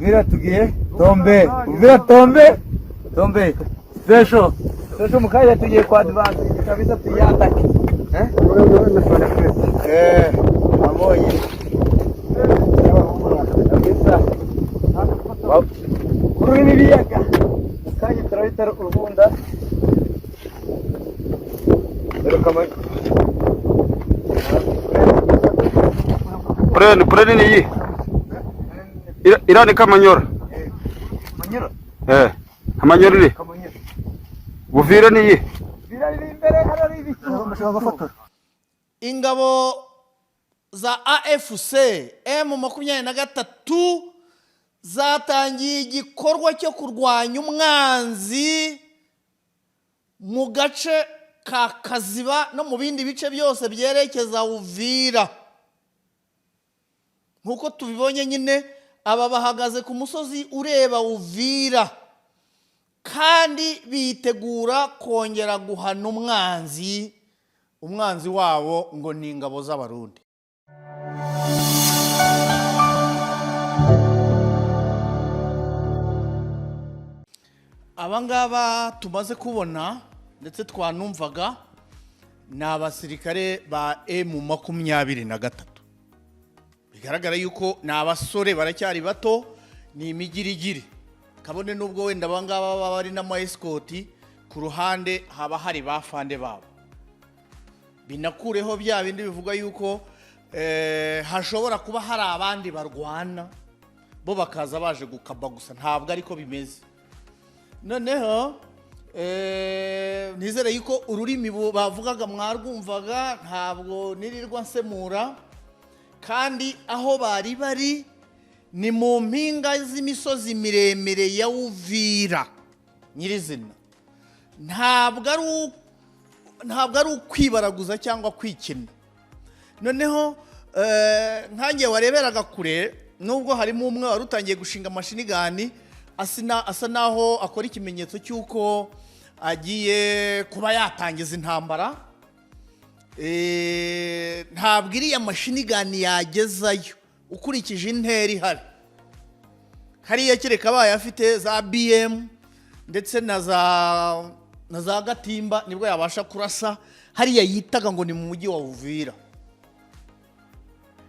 Uvira tugiye tombe. Uvira tombe. Special mukaya tugiye kwa advance kabisa tuyatake. Amoye. Kabisa. Kuri n'ibiyaga. Kanya turahita urubunda. Pureni ni iyi. Irani Kamanyora. Manyora. Amanyora iri. Uvira ni iyi. Uvira iri imbere harari ibiki. Ingabo za AFC M23 zatangiye igikorwa cyo kurwanya umwanzi mu gace ka Kaziba no mu bindi bice byose byerekeza Uvira. Nkuko tubibonye nyine aba bahagaze ku musozi ureba Uvira kandi bitegura kongera guhana umwanzi wabo ngo ni ingabo z'abarundi. Abangaba tumaze kubona ndetse twanumvaga ni abasirikare ba M23. Bigaragara yuko ni abasore baracyari bato, ni imigirigiri. Kabone nubwo wenda abangaba baba bari n'ama escort ku ruhande haba hari bafande babo. Binakureho bya bindi bivuga yuko hashobora kuba hari abandi barwana bo bakaza baje gukaba gusa, ntabwo ariko bimeze. Noneho nizere yuko ururimi bavugaga mwarwumvaga, ntabwo nirirwa nsemura, kandi aho bari ni mu mpinga z'imisozi miremire ya Uvira nyirizina. Ntabwo ari ukwibaraguza cyangwa kwikina. Noneho nkange wareberaga kure, nubwo harimo umwe wari utangiye gushinga amashinigani asa naho akora ikimenyetso cy'uko agiye kuba yatangiza intambara. Ntabwo iriya mashinigani yagezayo ukurikije intera ihari. Hariya kereka abaye afite za BM ndetse na za Gatimba nibwo yabasha kurasa hariya yitaga ngo ni mu mujyi wa Uvira.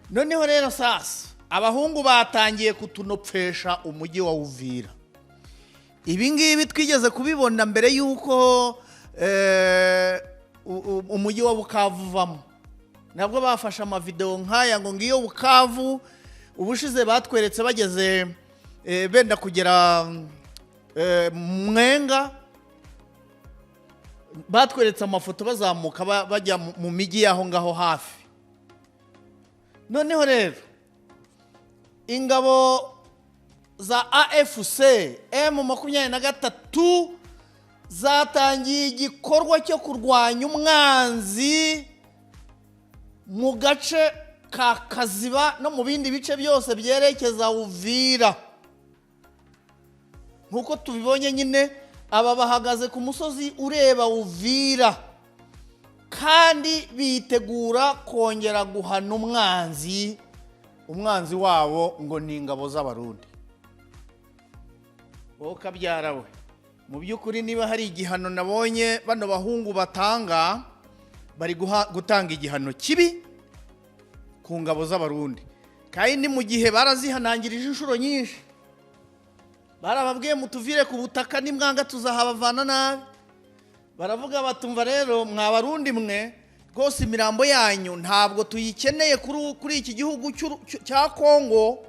Noneho rero sasa abahungu batangiye kutunopfesha umujyi wa Uvira. Ibi ngibi twigeze kubibona mbere yuko umujyi wa Bukavu uvamo. Nabwo bafashe amavideo nkaya ngo ngiyo Bukavu ubushize batweretse bageze benda kugera Mwenga, batweretse amafoto bazamuka bajya mu migi yaho ngaho hafi. Noneho rero ingabo za AFC M23 zatangiye igikorwa cyo kurwanya umwanzi mu gace ka Kaziba no mu bindi bice byose byerekeza Uvira. Nkuko tubibonye nyine aba bahagaze ku musozi ureba Uvira kandi bitegura kongera guhana umwanzi wabo ngo ni ingabo z'abarundi. Wowe kabyara we, mu by'ukuri niba hari igihano nabonye bano bahungu batanga, bari gutanga igihano kibi ku ngabo z'abarundi. Kandi mu gihe barazihanangirije inshuro nyinshi, barababwiye mutuvire ku butaka nimwanga tuzahabavana nabi. Baravuga batumva rero mwa barundi mwe rwose imirambo yanyu ntabwo tuyikeneye kuri iki gihugu cya Kongo.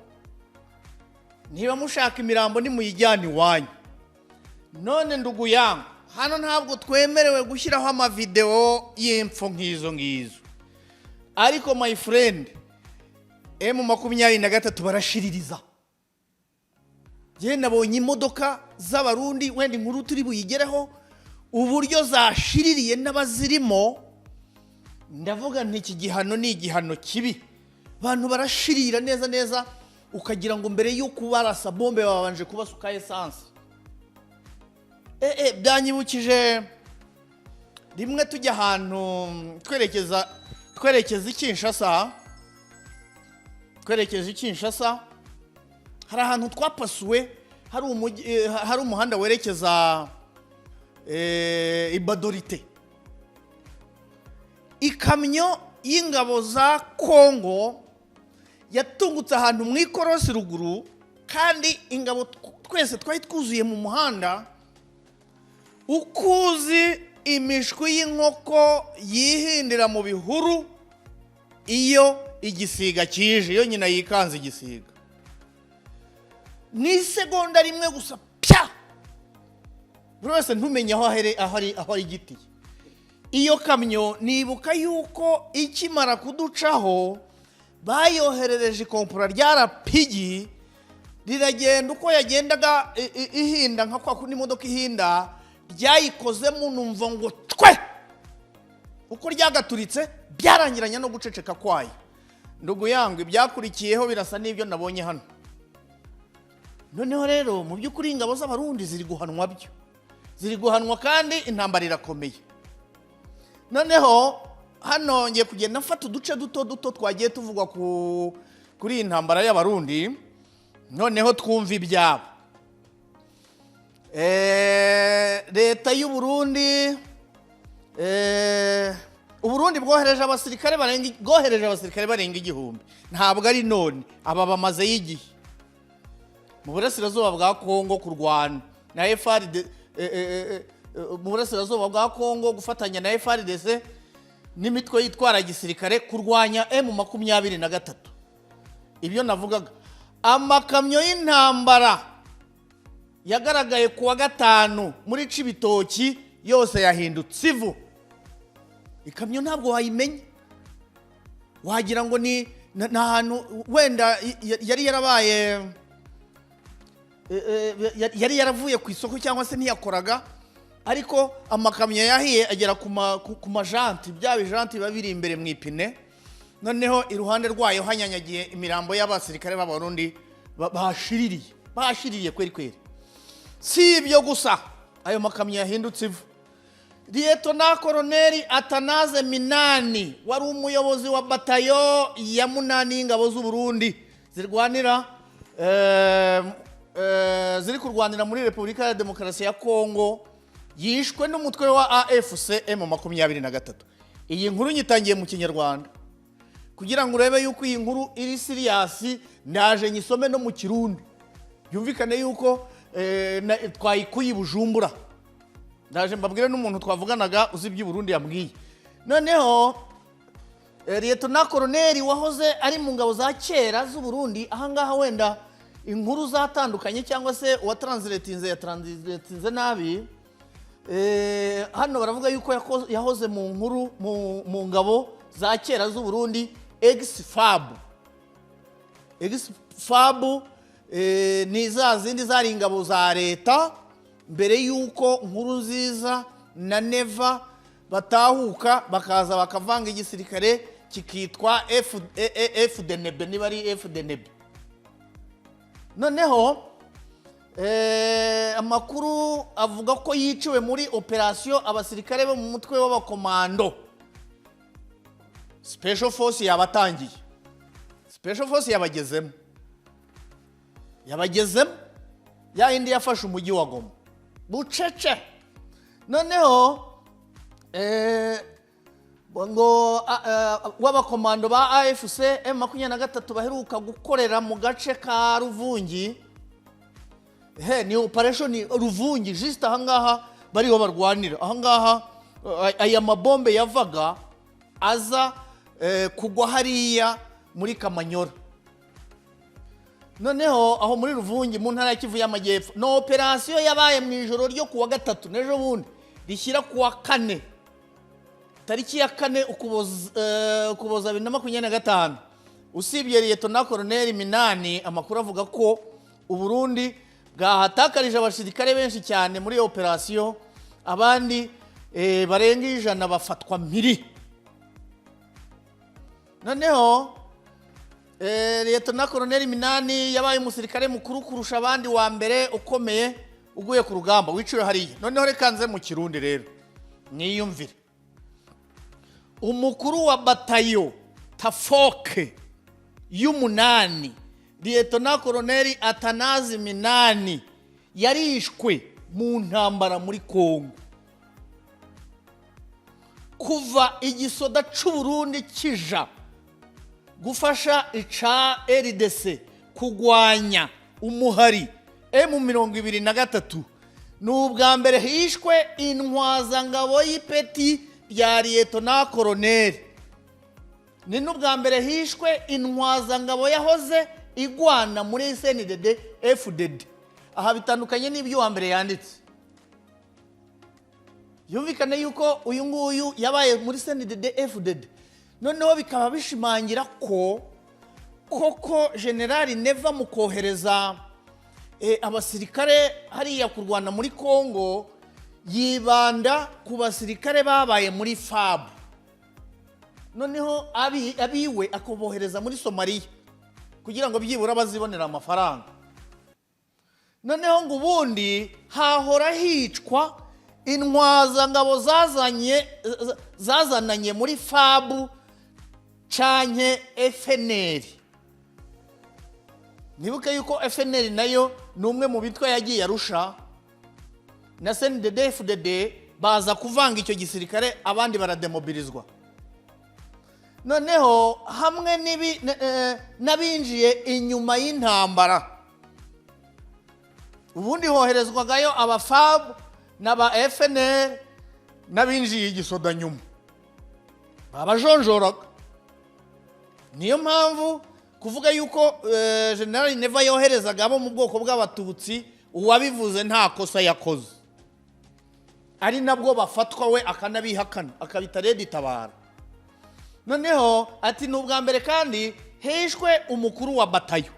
Niba mushaka imirambo nimuyijyane iwanyu. None ndugu yangu, hano ntabwo twemerewe gushyiraho amavideo y'imfo nk'izo ngizo. Ariko my friend, M23 barashiririza. Je nabonye imodoka z'abarundi wenda inkuru turi buyigereho uburyo zashiririye n'abazirimo. Ndavuga nti iki gihano ni igihano kibi. Abantu barashirira neza ukagira ngo mbere y'uko barasa bombe babanje kubasuka essence. Byanyibukije rimwe tujya ahantu twerekeza i Kinshasa hari ahantu twapasuwe hari umuhanda werekeza ibadorite, ikamyo y'ingabo za Kongo yatungutse ahantu mu ikorosi ruguru, kandi ingabo twese twari twuzuye mu muhanda, ukuzi imishwi y'inkoko yihindira mu bihuru iyo igisiga kije, iyo nyina yikanze igisiga. Ni segonda rimwe gusa pya, buri wese ntumenye aho ari igiti. Iyo kamyo nibuka yuko ikimara kuducaho bayoherereje ikompura rya rapigi, riragenda uko yagendaga ihinda nka kwa kundi imodoka ihinda, ryayikozemo numva ngo twe, uko ryagaturitse byarangiranye no guceceka kwayo. Ndugu yangu, ibyakurikiyeho birasa n'ibyo nabonye hano. Noneho rero mu by'ukuri ingabo z'abarundi ziri guhanwa byo, ziri guhanwa kandi intambara irakomeye. Noneho hano ngiye kugenda mfata uduce duto twagiye tuvugwa kuri iyi ntambara y'abarundi, noneho twumva ibyabo. Leta y'u Burundi, Uburundi bwohereje abasirikare barenga igihumbi. Ntabwo ari none, aba bamaze y'igihe mu burasirazuba bwa Kongo kurwana na FARDC, mu burasirazuba bwa Kongo gufatanya na FARDC n'imitwe yitwara gisirikare kurwanya M23. Ibyo navugaga, amakamyo y'intambara yagaragaye kuwa gatanu muri Cibitoki yose yahindutse ivu. Ikamyo ntabwo wayimenya, wagira ngo ni ahantu wenda yari yaravuye ku isoko cyangwa se ntiyakoraga, ariko amakamyo yahiye agera ku majanti, bya bijanti biba biri imbere mu ipine. Noneho iruhande rwayo hanyanyagiye imirambo y'abasirikare b'abarundi bashiririye kweri. Si ibyo gusa, ayo makamyo yahindutse ivu. Lieutenant Colonel Atanaze Minani wari umuyobozi wa batayo ya 8 y'ingabo z'u Burundi ziri kurwanira muri Repubulika ya Demokarasi ya Kongo, yishwe n'umutwe wa AFC M23. Iyi nkuru nyitangiye mu Kinyarwanda kugira ngo urebe yuko iyi nkuru iri serious, ndaje nyisome no mu Kirundi yumvikane yuko twayikuye Bujumbura. Ndaje mbabwire n'umuntu twavuganaga uzi by'u Burundi yambwiye. Noneho Lieutenant Colonel wahoze ari mu ngabo za kera z'u Burundi, ahangaha wenda inkuru zatandukanye cyangwa se yatranslatinze nabi. Hano baravuga yuko yahoze mu nkuru mu ngabo za kera z'u Burundi, ex-FAB ni za zindi zari ingabo za leta mbere yuko nkuru nziza na Neva batahuka bakaza bakavanga igisirikare kikitwa FDNB, niba ari FDNB. Noneho amakuru avuga ko yiciwe muri operation abasirikare bo mu mutwe w'abakomando. Special Force yabatangiye, Special Force yabagezemo ya indi yafashe umujyi wa Goma bucece. Noneho ngo w'abakomando ba AFC M23 baheruka gukorera mu gace ka Ruvungi, ni operation Ruvungi, just ahangaha bariho barwanira. Ahangaha aya mabombe yavaga aza kugwa hariya muri Kamanyora. Noneho aho muri Ruvungi mu ntara ya Kivu y'Amajyepfo, no operation yabaye mu ijoro ryo kuwa gatatu nejo bundi rishyira kuwa 4 tariki ya 4 ukuboza 2025. Usibye Lieutenant Colonel Minani, amakuru avuga ko u Burundi bwahatakarije abasirikare benshi cyane muri operation, abandi barenga 100 bafatwa mpiri. Noneho Lieutenant Colonel Minani yabaye umusirikare mukuru kurusha abandi wa mbere ukomeye uguye ku rugamba wiciwe hariya. Noneho reka nze mu Kirundi rero niyumvire. Umukuru wa batayo Tafoke y'umunani Liyetona Koloneli Atanazi Minani yarishwe mu ntambara muri Kongo. Kuva igisoda c'Uburundi kija gufasha ica RDC kugwanya umuhari M23, n'ubwa mbere hishwe intwazangabo y'ipeti rya Liyetona Koloneli. Ni n'ubwa mbere hishwe intwazangabo yahoze igwana muri SNDD FDD. Aha bitandukanye n'ibyo wa mbere yanditse. Yumvikane yuko uyu nguyu yabaye muri SNDD FDD. Noneho bikaba bishimangira ko koko Generali Neva mu kohereza abasirikare hariya kurwana muri Kongo yibanda ku basirikare babaye muri FAB. Noneho abiwe akobohereza muri Somalia kugira ngo byibura bazibonera amafaranga. Noneho ngo ubundi hahora hicwa intwazangabo zazananye muri FAB canke FNL. Nibuke yuko FNL nayo numwe mu bitwa yagiye Arusha na SNDD FDD baza kuvanga icyo gisirikare abandi barademobilizwa. Noneho hamwe n'abinjiye inyuma y'intambara, ubundi hoherezwagayo aba FAB n'aba FNL n'abinjiye igisoda nyuma babajonjoraga. Niyo mpamvu kuvuga yuko General Neva yoherezaga abo mu bwoko bw'abatutsi, uwabivuze nta kosa yakoze, ari nabwo bafatwa we akanabihakana akabita Redi Tabara. Noneho ati n'ubwa mbere kandi heshwe umukuru wa batayo,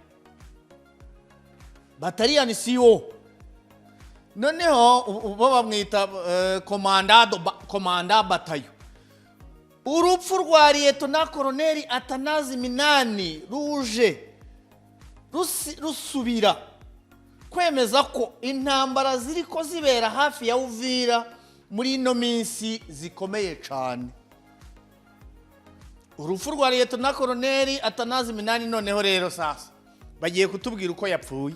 Battalion CO. Noneho bo bamwita komanda batayo. Urupfu rwa Liyetona Koloneli Atanazi Minani ruje rusubira kwemeza ko intambara ziriko zibera hafi ya Uvira muri ino minsi zikomeye cyane. Urupfu rwa Liyetona Koloneli Atanazi Minani noneho rero sasa bagiye kutubwira uko yapfuye.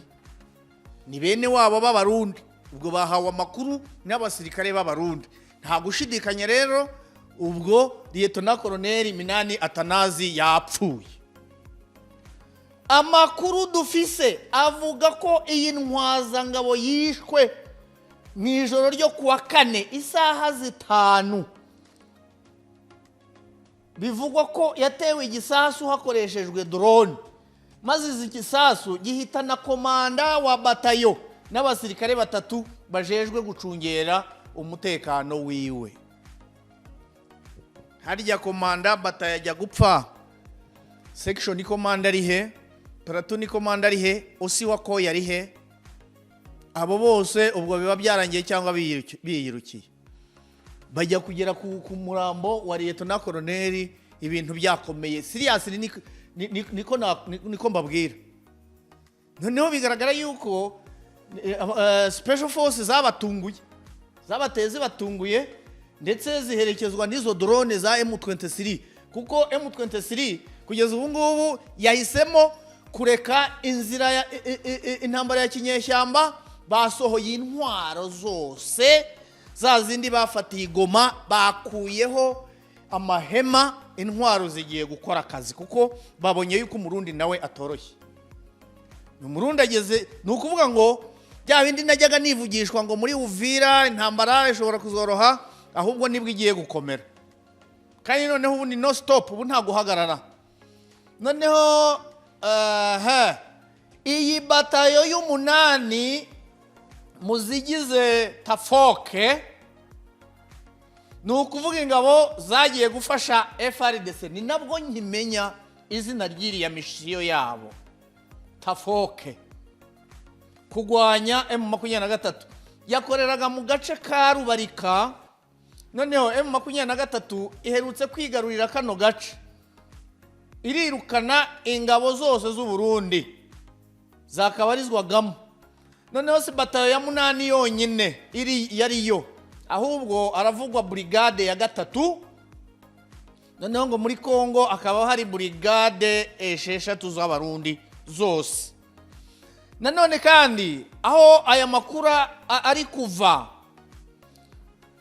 Ni bene wabo b'Abarundi, ubwo bahawe amakuru n'abasirikare b'Abarundi. Nta gushidikanya rero ubwo Liyetona Koloneli Minani Atanazi yapfuye. Amakuru dufise avuga ko iyi ntwazangabo yishwe mu ijoro ryo kuwa 4 isaha 5. Bivugwa ko yatewe igisasu hakoreshejwe drone, maze iki gisasu gihitana komanda wa batayo n'abasirikare 3 bajejwe gucungera umutekano wiwe. Harya komanda batayo ajya gupfa, section komanda ari he, platoon komanda ari he, osi wako yari he? Abo bose ubwo biba byarangiye cyangwa biyirukiye. Bajya kugera ku murambo wa Liyetona Koloneli, ibintu byakomeye seriously niko mbabwira. Noneho bigaragara yuko special forces zabateze batunguye ndetse ziherekezwa n'izo drone za M23, kuko M23 kugeza ubu ngubu yahisemo kureka inzira ya intambara ya kinyeshyamba. Basohoye intwaro zose za zindi bafatiye Goma, bakuyeho amahema, intwaro zigiye gukora akazi kuko babonye yuko umurundi nawe atoroshye. Umurundi ageze nukuvuga ngo bya bindi najyaga nivugishwa ngo muri Uvira intambara ishobora kuzoroha, ahubwo nibwo igiye gukomera. Kandi noneho ubu ni no stop, ubu nta guhagarara. Noneho iyi batayo y'umunani mu Zigeze Tafoke, nukuvuga ingabo zagiye gufasha FRDC. Ni nabwo nkimenya izina ry'iriya mishiyo yabo, Tafoke, kugwanya M23. Yakoreraga mu gace ka Rubarika. Noneho M23 iherutse kwigarurira kano gace, irirukana ingabo zose z'u Burundi zakabarizwagamo. Noneho si batayo ya 8 yonyine yariyo, ahubwo aravugwa brigade ya 3. Noneho ngo muri Kongo akaba hari brigade 6 z'Abarundi zose. Nanone kandi aho aya makuru ari kuva,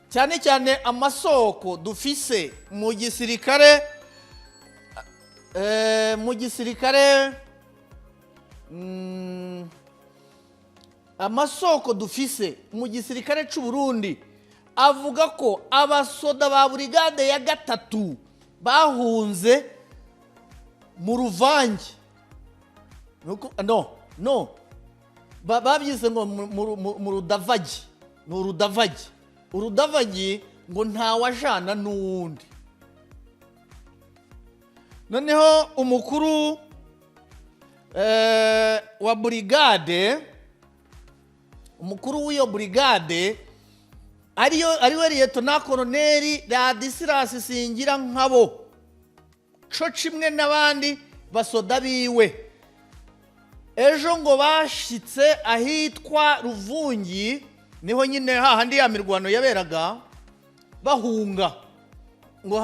cyane cyane amasoko dufise mu gisirikare, amasoko dufise mu gisirikare cy'u Burundi avuga ko abasoda ba brigade ya gatatu bahunze mu ruvange. No babyise ngo mu rudavagi. Ni urudavagi. Urudavagi ngo ntawajana n'uwundi. Noneho umukuru wa brigade, umukuru w'iyo brigade ariwe Lieutenant Colonel Radislas Singira Nkabo, co kimwe n'abandi basoda biwe, ejo ngo bashitse ahitwa Ruvungi, niho nyine hahandi ya mirwano yaberaga, bahunga ngo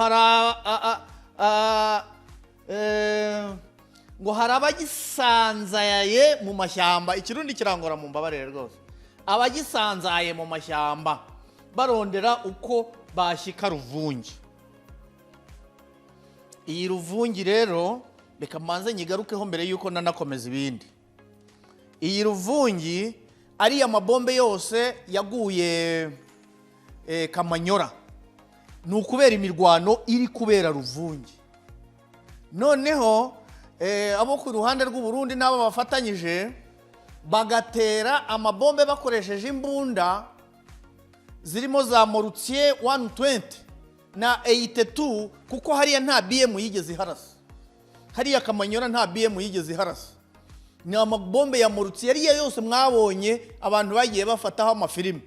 hari abagisanzaye mu mashyamba. Ikirundi kirangora mu mbabarire rwose. Abagisanzaye mu mashyamba barondera uko bashyika Ruvungi. Iyi Ruvungi rero reka manze nyigarukeho mbere yuko nanakomeza ibindi. Iyi Ruvungi ari amabombe yose yaguye Kamanyora, ni ukubera imirwano iri kubera Ruvungi. Noneho abo ku ruhande rw'u Burundi nabo bafatanyije bagatera amabombe bakoresheje imbunda zirimo za Morutier 120 na 82, kuko hariya nta BM yigeze iharasa. Hariya Kamanyora nta BM yigeze iharasa. Ni amabombe ya Morutier yariya yose mwabonye abantu bagiye bafataho amafilimi.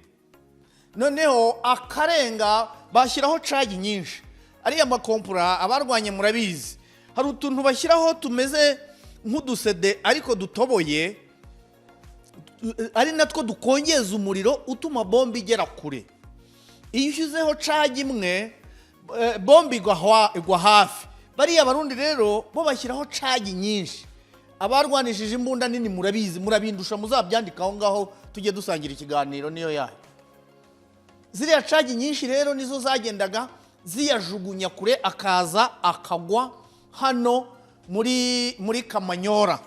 Noneho akarenga bashyiraho charge nyinshi. Ariya makompura abarwanye murabizi, hari utuntu bashyiraho tumeze nk'udusede ariko dutoboye, ari natwo dukongeza umuriro utuma bombe igera kure. Iyo ushyizeho charge imwe, bombe igwa hafi. Bariya Barundi rero bo bashyiraho charge nyinshi. Abarwanishije imbunda nini murabizi, murabindusha, muzabyandika aho ngaho tujye dusangira ikiganiro niyo yayo. Ziriya charge nyinshi rero nizo zagendaga ziyajugunya kure, akaza akagwa hano muri Kamanyora.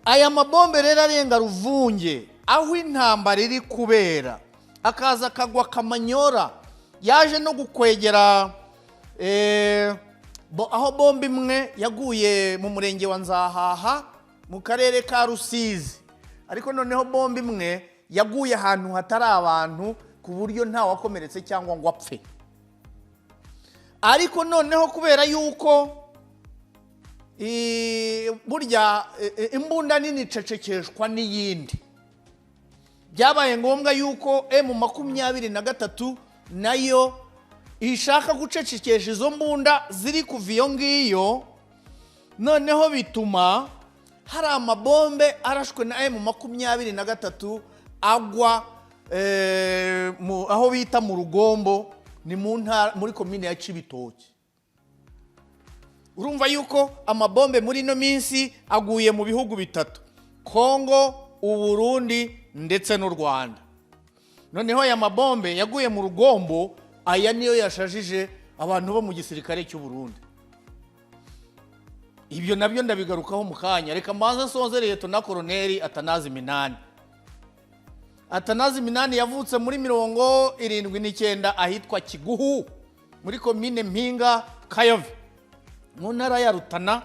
Aya mabombe rero arenga Ruvunge aho intambara iri kubera, akaza akagwa Kamanyora. Yaje no gukwegera aho bombe imwe yaguye mu murenge wa Nzahaha mu karere ka Rusizi, ariko noneho bombe imwe yaguye ahantu hatari abantu ku buryo nta wakomeretse cyangwa ngo apfe. Ariko noneho kubera yuko burya imbunda nini cecekeshwa n'iyindi, byabaye ngombwa yuko M23 nayo ishaka gucecekesha izo mbunda ziri kuva iyo ngiyo. Noneho bituma hari amabombe arashwe na M23 agwa aho bita mu Rugombo, ni muri komine ya Cibitoke. Urumva yuko amabombe muri no minsi aguye mu bihugu bitatu: Kongo, Uburundi ndetse n'u Rwanda. Noneho aya mabombe yaguye mu Rugombo, aya niyo yashajije abantu bo mu gisirikare cy'u Burundi. Ibyo nabyo ndabigarukaho mu kanya. Reka mbanza sonzereye Lieutenant Colonel Atanazi Minani yavutse muri 79 ahitwa Kiguhu muri komine Mpinga Kayove mu ntara ya Rutana,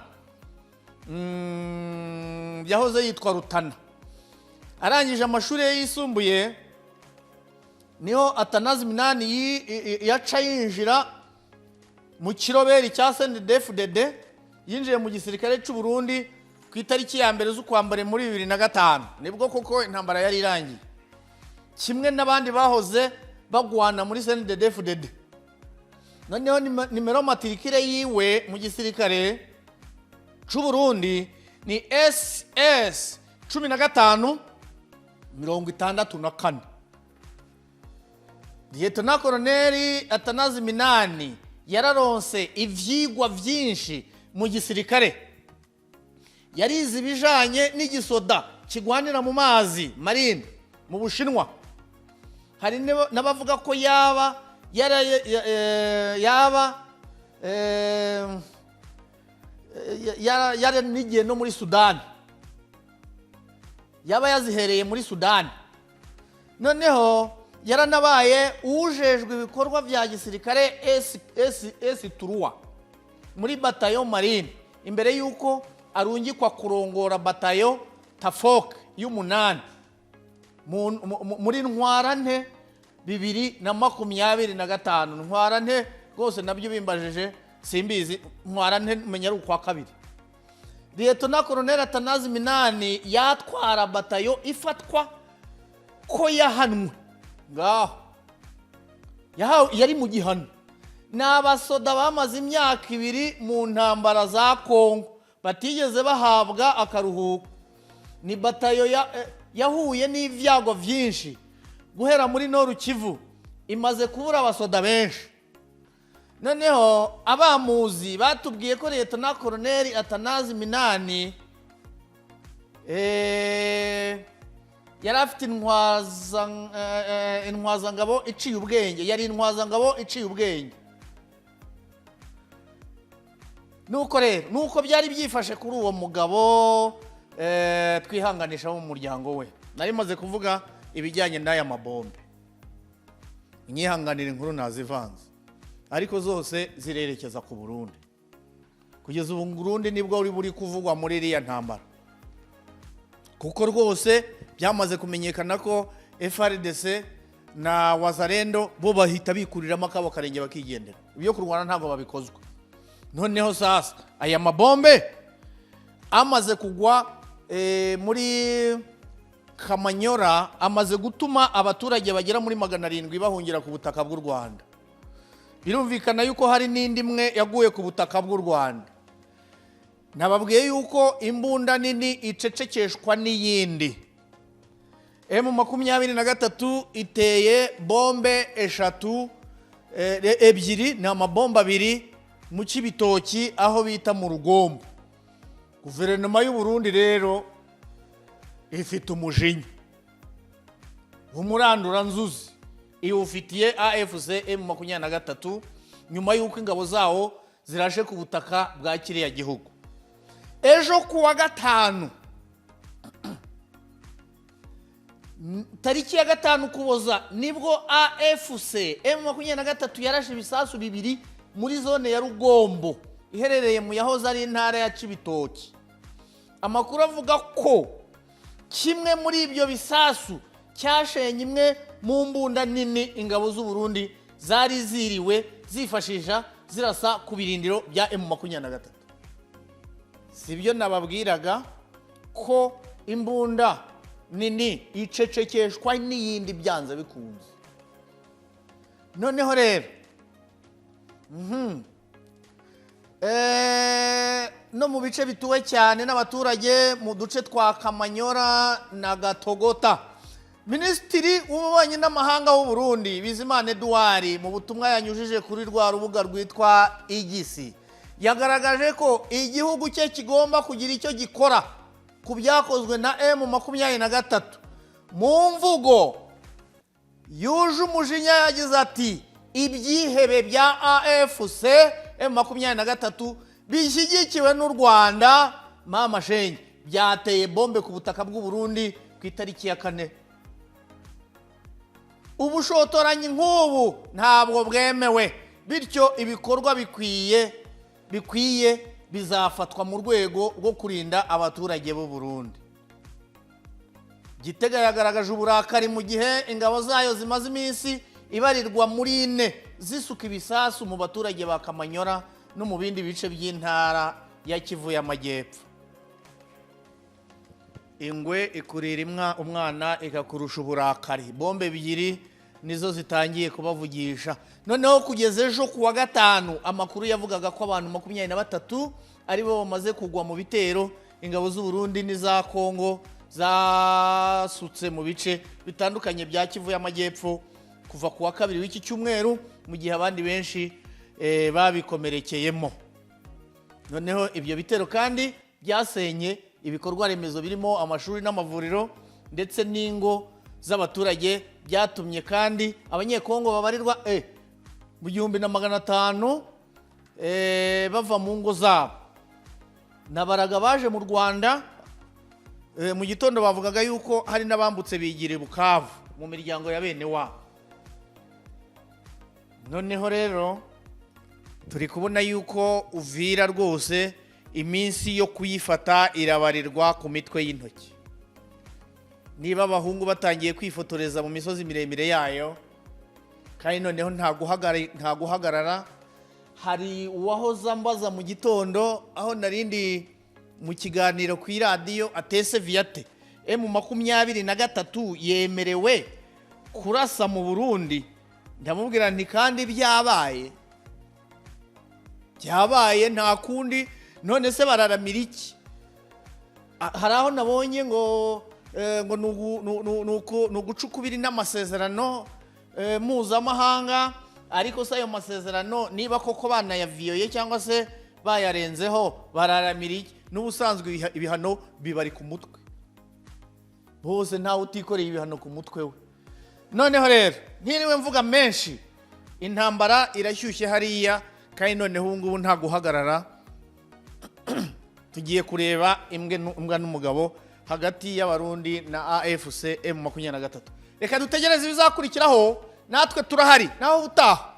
yahoze yitwa Rutana. Arangije amashuri yisumbuye niho Atanazi Minani yaca yinjira mu kiroberi cya CNDD-FDD, yinjiye mu gisirikare cy'u Burundi ku itariki ya mbere z'ukwambare muri 2005. Nibwo koko intambara yari irangiye, kimwe n'abandi bahoze bagwana muri CNDD-FDD. Noneho nimero matrikire yiwe mu gisirikare cy'u Burundi ni SS 1564. Lieutenant Colonel Atanazi Minani yararonse ivyigwa vyinshi mu gisirikare. yarize ibijanye n'igisoda kigwanira mu mazi marine mu Bushinwa. Hari n'abavuga ko yaba nigiye no muri Sudani, yaba yazihereye muri Sudani. Noneho yaranabaye ujejwe ibikorwa vya gisirikare S3 muri batayo marine imbere yuko arungikwa kurongora batayo Tafok y'umunani muri ntwarante 2025. Ntwarante rwose nabyo bimbajije simbizi, ntwarante menya ari ukwa kabiri. Lieutenant Colonel Atanazi Minani yatwara batayo ifatwa ko yahanwe ngaho yari mu gihano. N'abasoda bamaze imyaka 2 mu ntambara za Kongo batigeze bahabwa akaruhuko. Ni batayo yahuye n'ivyago vyinshi guhera muri Noru Kivu, imaze kubura abasoda benshi. Noneho abamuzi batubwiye ko Lieutenant Colonel Atanazi Minani yari afite intwazangabo iciye ubwenge, yari intwazangabo iciye ubwenge. Nuko rero nuko byari byifashe kuri uwo mugabo twihanganisha mu muryango we. Nari maze kuvuga ibijyanye n'aya mabombe, inyihanganira inkuru nazivanze, ariko zose zirerekeza ku Burundi. Kugeza ubu Burundi nibwo buri kuvugwa muri iriya ntambara, kuko rwose byamaze kumenyekana ko FRDC na Wazalendo bo bahita bikuriramo akabo karenge bakigendera. Ibyo kurwana ntabwo babikozwa. Noneho sasa aya mabombe amaze kugwa muri Kamanyora, amaze gutuma abaturage bagera muri 700 bahungira ku butaka bw'u Rwanda. Birumvikana yuko hari n'indi imwe yaguye ku butaka bw'u Rwanda. Nababwiye yuko imbunda nini icecekeshwa n'iyindi. M23 iteye bombe 3 ebyiri na mabomba 2 mu Kibitoki aho bita mu Rugombo. Guverinoma y'u Burundi rero ifite umujinya umurandura nzuzi iwufitiye AFC M23 nyuma y'uko ingabo zawo zirashe ku butaka bwa kiriya gihugu. Ejo kuwa gatanu tariki ya 5 Kuboza nibwo AFC M23 yarashe ibisasu 2 muri zone ya Rugombo iherereye mu yahoze ari intara ya Kibitoki. Amakuru avuga ko kimwe muri ibyo bisasu cyashenye imwe mu mbunda nini ingabo z'u Burundi zari ziriwe zifashisha zirasa ku birindiro bya M23. Sibyo nababwiraga ko imbunda nini icecekeshwa n'iyindi byanze bikunze. Noneho rero no mu bice bituwe cyane n'abaturage mu duce twa Kamanyora na Gatogota, Minisitiri w'Ububanyi n'Amahanga w'u Burundi Bizimana Edouard mu butumwa yanyujije kuri rwa rubuga rwitwa Igisi yagaragaje ko igihugu cye kigomba kugira icyo gikora ku byakozwe na M23. Mu mvugo yuje umujinya yagize ati ibyihebe bya AFC M23 bishyigikiwe n'u Rwanda mama shenge byateye bombe ku butaka bw'u Burundi ku itariki ya 4. Ubushotoranyi nk'ubu ntabwo bwemewe, bityo ibikorwa bikwiye bizafatwa mu rwego rwo kurinda abaturage b'u Burundi. Gitega yagaragaje uburakari mu gihe ingabo zayo zimaze iminsi ibarirwa muri 4 zisuka ibisasu mu baturage ba Kamanyora no mu bindi bice by'intara ya Kivu y'Amajyepfo. Ingwe ikurira umwana ikakurusha uburakari. Bombe 2 nizo zitangiye kubavugisha. Noneho kugeza ejo kuwa gatanu amakuru yavugaga ko abantu 23 ari bo bamaze kugwa mu bitero ingabo z'u Burundi n'iza Kongo zasutse mu bice bitandukanye bya Kivu y'Amajyepfo kuva kuwa 2 w'iki cyumweru, mu gihe abandi benshi babikomerekeyemo. Noneho ibyo bitero kandi byasenye ibikorwa remezo birimo amashuri n'amavuriro ndetse n'ingo z'abaturage, byatumye kandi abanyekongo babarirwa mu 1500 bava mu ngo zabo. Nabaraga baje mu Rwanda mu gitondo bavugaga yuko hari n'abambutse bigire Bukavu mu miryango ya bene wabo. Noneho rero turi kubona yuko Uvira rwose iminsi yo kuyifata irabarirwa ku mitwe y'intoki. Niba abahungu batangiye kwifotoreza mu misozi miremire yayo, kandi noneho nta guhagarara. Hari uwahoza mbaza mu gitondo aho narindi mu kiganiro ku iradiyo atese Viate M23 yemerewe kurasa mu Burundi. Ndamubwira nti kandi byabaye nta kundi, none se bararamira iki? Hari aho nabonye ngo nugucukubira n'amasezerano mpuzamahanga, ariko se ayo masezerano niba koko banayaviyoye cyangwa se bayarenzeho bararamira iki? N'ubusanzwe ibihano bibari ku mutwe, bose ntawe utikoreye ibihano ku mutwe we. Noneho rero ntiriwe mvuga menshi, intambara irashyushye hariya, kandi noneho ubu ngubu nta guhagarara. Tugiye kureba imbwa n'umugabo hagati y'abarundi na AFC M23. Reka dutegereze ibizakurikiraho, natwe turahari naho utaha.